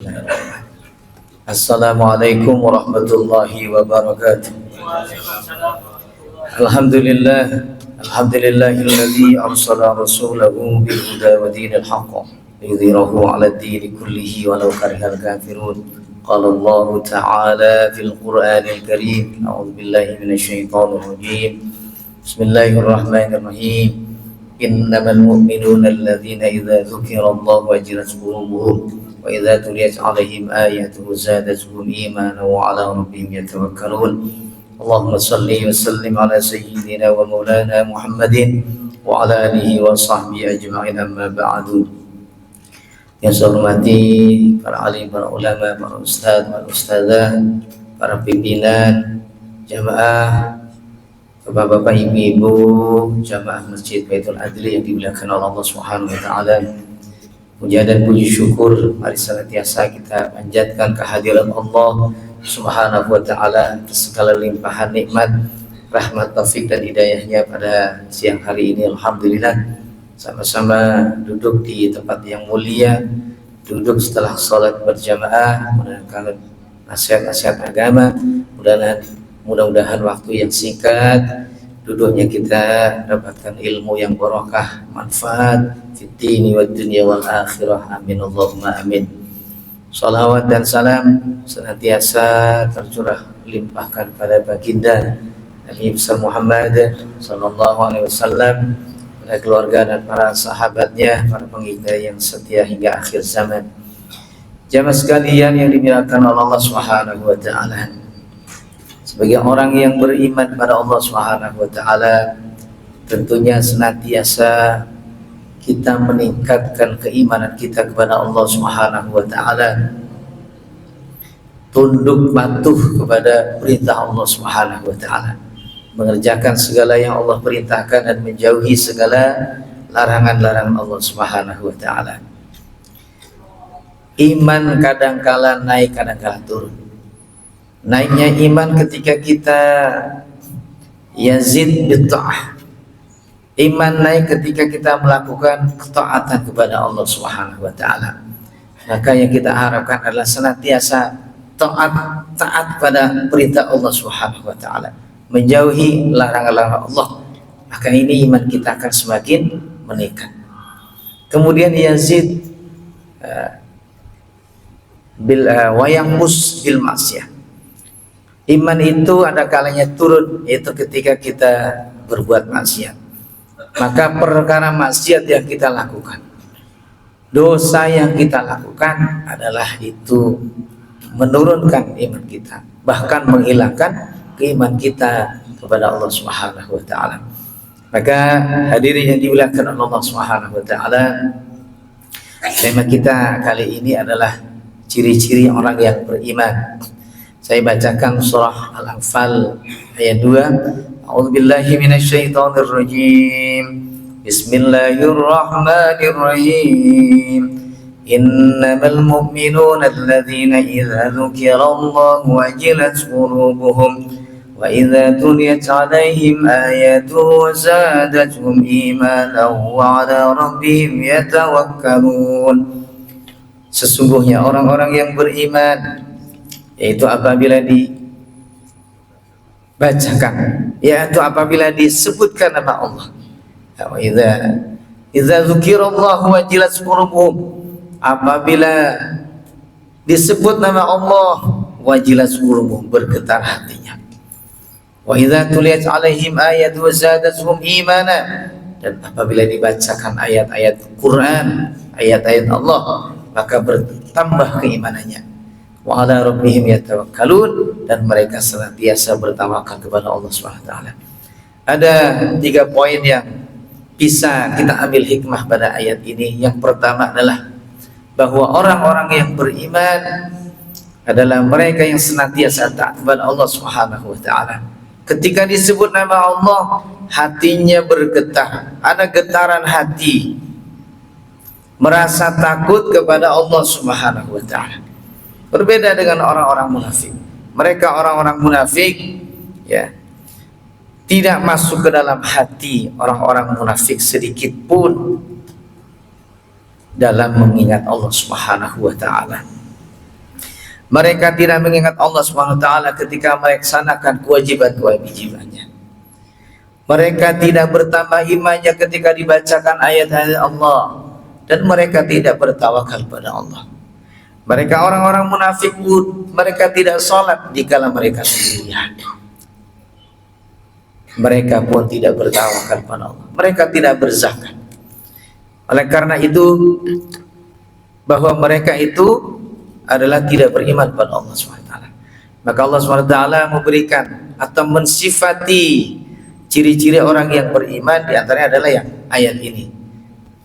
Bismillahirrahmanirrahim. Assalamualaikum warahmatullahi wabarakatuh. Alhamdulillahilladzi arsala rasulahu bil huda wa dinil haqq liyudhhirahu 'ala ad-dini kullihi walau karihal kafirun. Qala Allah ta'ala fil Qur'anil Karim. A'udzu billahi minasyaitonir rajim. Bismillahirrahmanirrahim. Innamal mu'minuna alladzina idza dzukirallahu wajilat qulubuhum wa idza tuliyat 'alaihim ayatuhu zadatuhum imanan wa 'ala rabbihim yatawakkalun. Allahumma shalli wa sallim ala sayyidina wa maulana Muhammadin wa ala alihi wa sahbihi ajma'in, amma ba'du. Yang saya hormati para alim, para ulama, para ustadz, para ustadzah, para pimpinan jamaah, bapak-bapak, ibu-ibu, jamaah Masjid Baitul Adli yang dimuliakan oleh Allah Subhanahu wa taala. Puja dan puji syukur mari senantiasa kita panjatkan kehadiran Allah Subhanahu wa taala atas segala limpahan nikmat, rahmat, taufik dan hidayahnya pada siang hari ini. Alhamdulillah, sama-sama duduk di tempat yang mulia, duduk setelah sholat berjamaah, mendengarkan nasihat-nasihat agama. Mudah-mudahan waktu yang singkat duduknya kita dapatkan ilmu yang barokah, manfaat fid dini wad dunya wal akhirah. Amin Allahumma amin. Salawat dan salam senantiasa tercurah limpahkan pada baginda Nabi besar Muhammad sallallahu alaihi wasallam, pada keluarga dan para sahabatnya, para pengikut yang setia hingga akhir zaman. Jamaah sekalian yang dimuliakan oleh Allah Subhanahu wa taala, sebagai orang yang beriman pada Allah Subhanahu wa taala, tentunya senantiasa kita meningkatkan keimanan kita kepada Allah Subhanahu wa taala, tunduk patuh kepada perintah Allah Subhanahu wa taala, mengerjakan segala yang Allah perintahkan dan menjauhi segala larangan-larangan Allah Subhanahu wa taala. Iman kadangkala naik, kadangkala turun. Naiknya iman ketika kita yazid bitta'ah. Iman naik ketika kita melakukan ketaatan kepada Allah Subhanahu wa taala. Maka yang kita harapkan adalah senantiasa taat pada perintah Allah Subhanahu wa taala, menjauhi larangan-larangan Allah. Maka ini iman kita akan semakin meningkat. Kemudian yazid wayangus bil maksiyah. Iman itu ada kalanya turun, yaitu ketika kita berbuat maksiat. Maka perkara maksiat yang kita lakukan, dosa yang kita lakukan adalah itu menurunkan iman kita, bahkan menghilangkan keimanan kita kepada Allah Subhanahu wa taala. Maka hadirin yang dimuliakan Allah Subhanahu wa taala, tema kita kali ini adalah ciri-ciri orang yang beriman. Saya bacakan surah Al-Anfal ayat 2. A'udzubillahi minasyaitonir rajim. Bismillahirrahmanirrahim. Innamal mu'minuna alladzina idza dzukirallahu wajilat qulubuhum wa idza tuliyat 'alaihim ayatuhu zadatuhum imanan wa 'ala rabbihim yatawakkalun. Sesungguhnya orang-orang yang beriman, yaitu apabila dibacakan, yaitu apabila disebutkan nama Allah, idza dzukirallahu wajilat qulubuhum, apabila disebut nama Allah, wajilat qulubuhum, bergetar hatinya. Wa idza tuliyat 'alaihim ayatu zadatuhum imana, dan apabila dibacakan ayat-ayat Quran, ayat-ayat Allah, maka bertambah keimanannya. Wa 'ala rabbihim yatawakkalun, dan mereka senantiasa bertawakal kepada Allah Subhanahu wa taala. Ada 3 poin yang bisa kita ambil hikmah pada ayat ini. Yang pertama adalah bahwa orang-orang yang beriman adalah mereka yang senantiasa taat kepada Allah Subhanahu wa taala. Ketika disebut nama Allah, hatinya bergetar, ada getaran hati, merasa takut kepada Allah Subhanahu wa taala. Berbeda dengan orang-orang munafik. Mereka orang-orang munafik, ya, tidak masuk ke dalam hati orang-orang munafik sedikit pun dalam mengingat Allah Subhanahu wa taala. Mereka tidak mengingat Allah Subhanahu wa taala ketika melaksanakan kewajiban-kewajibannya. Mereka tidak bertambah imannya ketika dibacakan ayat-ayat Allah, dan mereka tidak bertawakal pada Allah. Mereka orang-orang munafik pun mereka tidak sholat dikala mereka sendirian. Mereka pun tidak bertawakal pada Allah. Mereka tidak berzakat. Oleh karena itu, bahwa mereka itu adalah tidak beriman pada Allah SWT. Maka Allah SWT memberikan atau mensifati ciri-ciri orang yang beriman, diantaranya adalah yang ayat ini.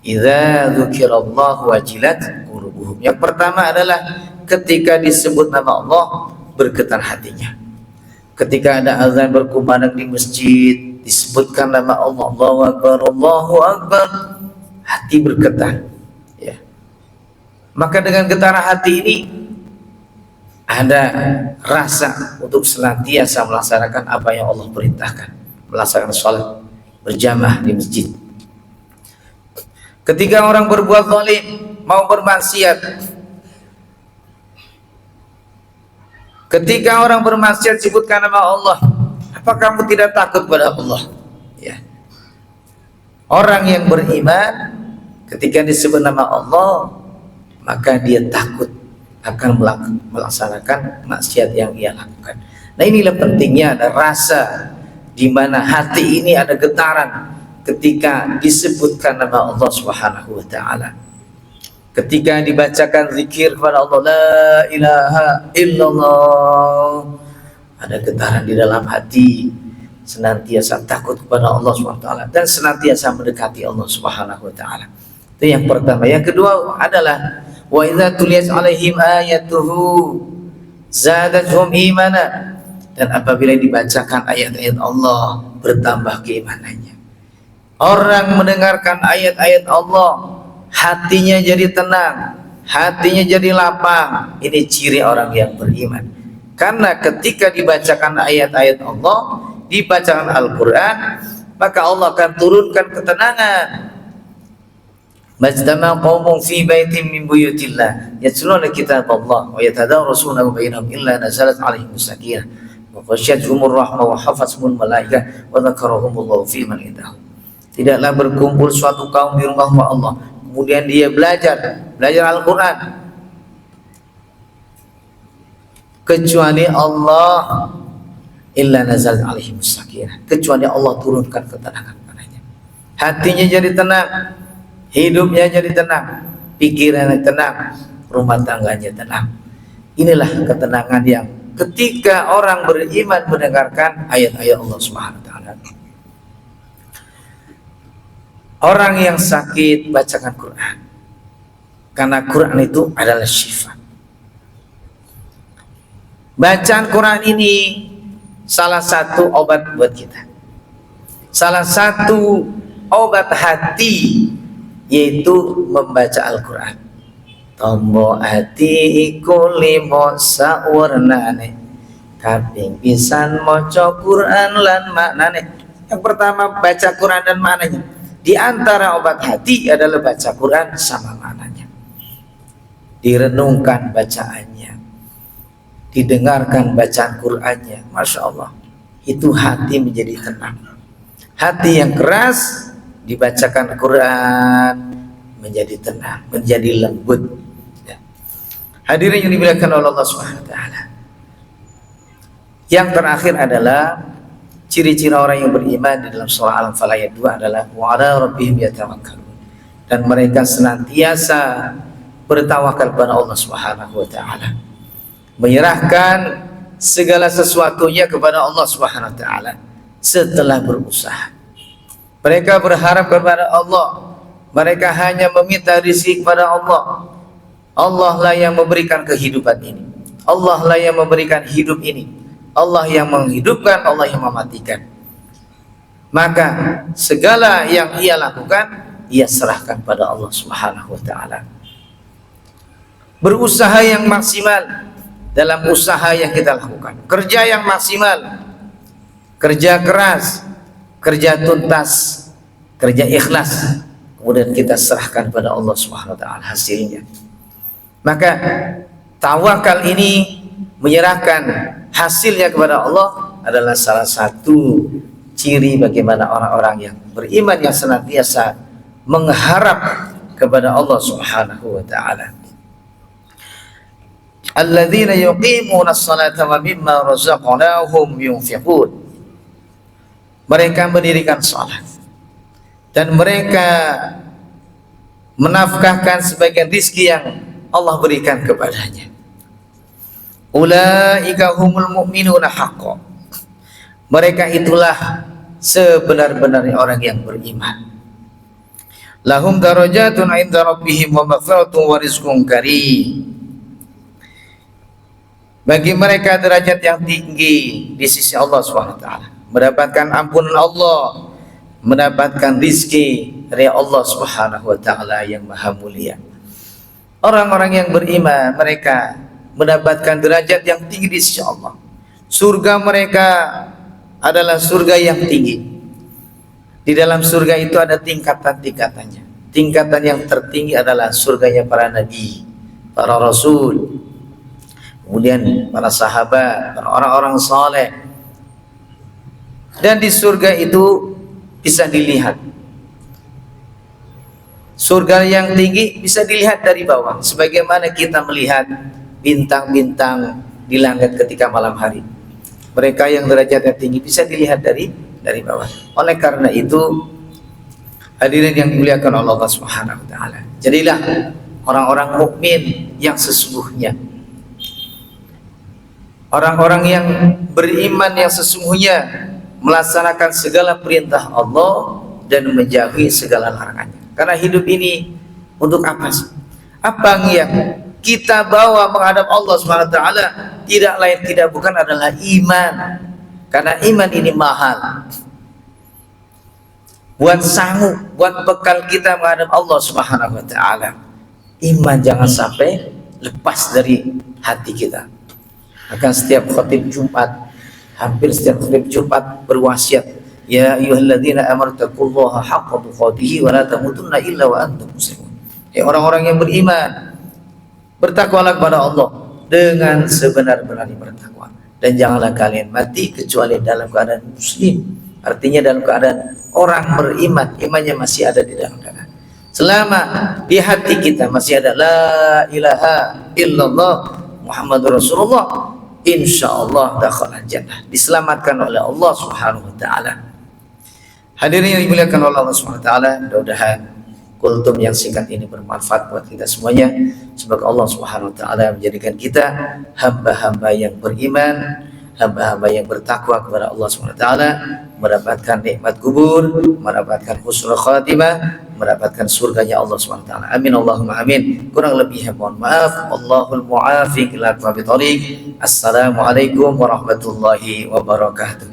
Idza dzukirallahu wajilat qulubuhum. Yang pertama adalah ketika disebut nama Allah bergetar hatinya. Ketika ada azan berkumandang di masjid, disebutkan nama Allah, Allahu Akbar, Allahu Akbar, hati bergetar. Ya. Maka dengan getar hati ini ada rasa untuk senantiasa melaksanakan apa yang Allah perintahkan, melaksanakan sholat berjamaah di masjid. Ketika orang berbuat zalim, mau bermaksiat, ketika orang bermaksiat sebutkan nama Allah, apa kamu tidak takut pada Allah? Ya. Orang yang beriman ketika disebut nama Allah, maka dia takut akan melaksanakan maksiat yang ia lakukan. Nah, inilah pentingnya ada rasa di mana hati ini ada getaran ketika disebutkan nama Allah Subhanahu wa taala. Ketika dibacakan zikir kepada Allah, la ilaha illallah, ada getaran di dalam hati, senantiasa takut kepada Allah Subhanahu wa taala dan senantiasa mendekati Allah Subhanahu wa taala. Itu yang pertama. Yang kedua adalah wa idza tuliyat alaihim ayatuhu zadatuhum imana, dan apabila dibacakan ayat-ayat Allah bertambah keimanannya. Orang mendengarkan ayat-ayat Allah, hatinya jadi tenang, hatinya jadi lapang. Ini ciri orang yang beriman. Karena ketika dibacakan ayat-ayat Allah, dibacakan Al-Quran, maka Allah akan turunkan ketenangan. Majtama qaumun fi baitin min buyutillah yatluna kitab Allah wa yatadarasunahu bainahum illa nazalat alaihimus sakinah wa ghasyiyatuhumur rahmah wa hafathumul malaikah wa dzakarahumullahu fi man indahu. Tidaklah berkumpul suatu kaum di rumah Allah, kemudian dia belajar Al-Quran, kecuali Allah illa nazal alaihim sakinah, kecuali Allah turunkan ketenangan padanya. Hatinya jadi tenang, hidupnya jadi tenang, pikirannya tenang, rumah tangganya tenang. Inilah ketenangan yang ketika orang beriman mendengarkan ayat-ayat Allah Subhanahu wa taala. Orang yang sakit bacakan Quran, karena Quran itu adalah syifa. Bacaan Quran ini salah satu obat buat kita, salah satu obat hati, yaitu membaca Al-Quran. Tombo hati iku limo sawarnane, kaping pisan maca Quran lan maknane. Yang pertama baca Quran dan maknanya. Di antara obat hati adalah baca Quran sama maknanya. Direnungkan bacaannya, didengarkan bacaan Qurannya, Masya Allah, itu hati menjadi tenang. Hati yang keras dibacakan Quran menjadi tenang, menjadi lembut. Ya. Hadirin yang dimuliakan oleh Allah Subhanahu wa taala. Yang terakhir adalah ciri-ciri orang yang beriman di dalam surah Al-Anfal ayat 2 adalah wa 'ala rabbihim yatawakkalun, dan mereka senantiasa bertawakal kepada Allah Subhanahu wa taala, menyerahkan segala sesuatunya kepada Allah Subhanahu wa taala setelah berusaha. Mereka berharap kepada Allah, mereka hanya meminta rezeki kepada Allah. Allah lah yang memberikan kehidupan ini, Allah lah yang memberikan hidup ini, Allah yang menghidupkan, Allah yang mematikan. Maka segala yang ia lakukan, ia serahkan pada Allah Subhanahu wa taala. Berusaha yang maksimal dalam usaha yang kita lakukan, kerja yang maksimal, kerja keras, kerja tuntas, kerja ikhlas, kemudian kita serahkan pada Allah Subhanahu wa taala hasilnya. Maka Tawakal ini menyerahkan hasilnya kepada Allah adalah salah satu ciri bagaimana orang-orang yang beriman yang senantiasa mengharap kepada Allah Subhanahu wa taala. Alladzina yuqimuna as-salata wa mimma razaqnahum yunfiqun. Mereka mendirikan salat dan mereka menafkahkan sebagian rizki yang Allah berikan kepadanya. Ulaika humul mu'minuna haqqan. Mereka itulah sebenar-benarnya orang yang beriman. Lahum darajatun 'inda rabbihim wa maghfiratun wa rizqun karim. Bagi mereka derajat yang tinggi di sisi Allah Subhanahu wa taala, mendapatkan ampunan Allah, mendapatkan rizki dari Allah Subhanahu wa taala yang maha mulia. Orang-orang yang beriman mereka mendapatkan derajat yang tinggi di sisi Allah. Surga mereka adalah surga yang tinggi. Di dalam surga itu ada tingkatan-tingkatannya. Tingkatan yang tertinggi adalah surganya para nabi, para rasul, kemudian para sahabat, para orang-orang saleh. Dan di surga itu bisa dilihat. Surga yang tinggi bisa dilihat dari bawah, sebagaimana kita melihat bintang-bintang di langit ketika malam hari. Mereka yang derajatnya tinggi bisa dilihat dari bawah. Oleh karena itu, hadirin yang dimuliakan Allah Subhanahu wa taala, jadilah orang-orang mukmin yang sesungguhnya. Orang-orang yang beriman yang sesungguhnya melaksanakan segala perintah Allah dan menjauhi segala larangannya. Karena hidup ini untuk apa sih? Apa yang kita bawa menghadap Allah Subhanahu wa taala tidak lain tidak bukan adalah iman. Karena iman ini mahal. Buat sanggup, buat bekal kita menghadap Allah Subhanahu wa taala. Iman jangan sampai lepas dari hati kita. Akan setiap khatib Jumat, hampir setiap khatib Jumat berwasiat, ya ayyuhalladzina amanu taqullaha haqqa tuqatih wa la tamutunna illa wa antum muslimun. Ya orang-orang yang beriman, bertakwalah kepada Allah dengan sebenar-benarnya bertakwa, dan janganlah kalian mati kecuali dalam keadaan muslim. Artinya dalam keadaan orang beriman, imannya masih ada di dalam dada. Selama di hati kita masih ada la ilaha illallah Muhammadur Rasulullah, insyaallah dakhala jannah, diselamatkan oleh Allah Subhanahu wa taala. Hadirin yang dimuliakan oleh Allah Subhanahu wa taala, mudah-mudahan kultum yang singkat ini bermanfaat buat kita semuanya. Semoga Allah Subhanahu wa taala menjadikan kita hamba-hamba yang beriman, hamba-hamba yang bertakwa kepada Allah Subhanahu wa taala, mendapatkan nikmat kubur, mendapatkan husnul khatimah, mendapatkan surganya Allah Subhanahu wa taala. Amin Allahumma amin. Kurang lebihnya mohon maaf. Allahul muafiq ila aqwamit thoriq. Assalamualaikum warahmatullahi wabarakatuh.